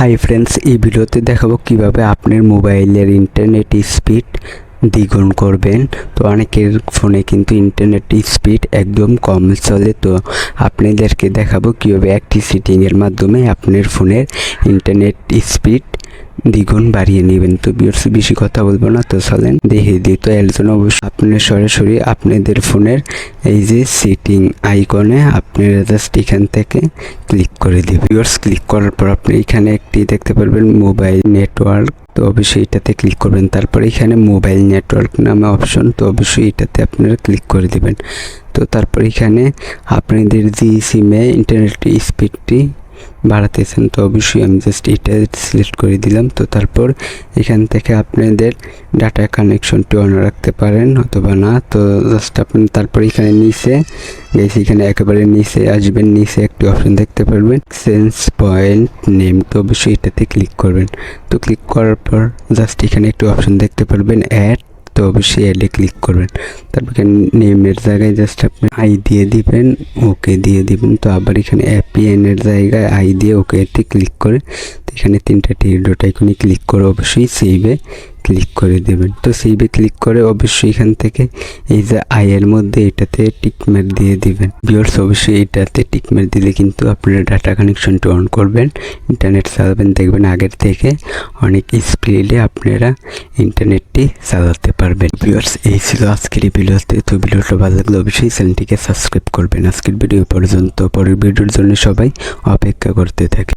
Hi friends, এই ভিডিওতে দেখাবো কিভাবে আপনার মোবাইলের ইন্টারনেট স্পিড দ্বিগুণ করবেন। তো অনেকের ফোনে কিন্তু ইন্টারনেট স্পিড একদম কম চলে, তো আপনাদেরকে দেখাবো কিভাবে একটি সেটিংয়ের মাধ্যমে আপনার ফোনের ইন্টারনেট স্পিড দ্বিগুণ বাড়িয়ে নেবেন। তো বেশি কথা বলবো না, তো চলেন দেখে দিই। তো এর জন্য অবশ্যই আপনার সরাসরি আপনাদের ফোনের এই যে সেটিং আইকনে আপনারা জাস্ট এখান থেকে ক্লিক করে দিবেন। ক্লিক করার পর আপনি এখানে একটি দেখতে পারবেন মোবাইল নেটওয়ার্ক, তো অবশ্যই এটাতে ক্লিক করবেন। তারপর এখানে মোবাইল নেটওয়ার্ক নামে অপশন, তো অবশ্যই এটাতে আপনারা ক্লিক করে দিবেন। তো তারপর এখানে আপনাদের যে সিমে ইন্টারনেট স্পিডটি বাড়াতেছেন, তো অবশ্যই আমি জাস্ট এটা সিলেক্ট করে দিলাম। তো তারপর এখান থেকে আপনাদের ডাটা কানেকশনটি অন রাখতে পারেন অথবা না। তো জাস্ট আপনি তারপর এখানে নিচে গেছি, এখানে একেবারে নিচে আসবেন, নিচে একটি অপশন দেখতে পারবেন চেঞ্জ পয়েন্ট নেম, তো অবশ্যই এটাতে ক্লিক করবেন। তো ক্লিক করার পর জাস্ট এখানে একটি অপশন দেখতে পারবেন অ্যাড, তো অবশ্যই অ্যাডে ক্লিক করবেন। তারপর এখানে নেমের জায়গায় জাস্ট আপনি আই দিয়ে দিবেন, ওকে দিয়ে দিবেন। তো আবার এখানে অ্যাপিএনের জায়গায় আই দিয়ে ওকে এতে ক্লিক করে, তো এখানে তিনটা ডট আইকনে ক্লিক করে অবশ্যই সেভে ক্লিক করে দেবেন। তো সেভে ক্লিক করে অবশ্যই এখান থেকে এই যে আইয়ের মধ্যে এটাতে টিকমার্ক দিয়ে দিবেন। ভিউয়ার্স, অবশ্যই এটাতে টিকমার্ক দিলে কিন্তু আপনারা ডাটা কানেকশনটি অন করবেন, ইন্টারনেট চালাবেন, দেখবেন আগের থেকে অনেক স্পিডে আপনারা ইন্টারনেটটি চালাতে পারবেন। ভিউয়ার্স, এই ছিল আজকের এই ভিডিওতে। তো ভিডিওটা ভালো লাগলে অবশ্যই চ্যানেলটিকে সাবস্ক্রাইব করবেন। আজকের ভিডিও পর্যন্ত, পরের ভিডিওর জন্য সবাই অপেক্ষা করতে থাকে।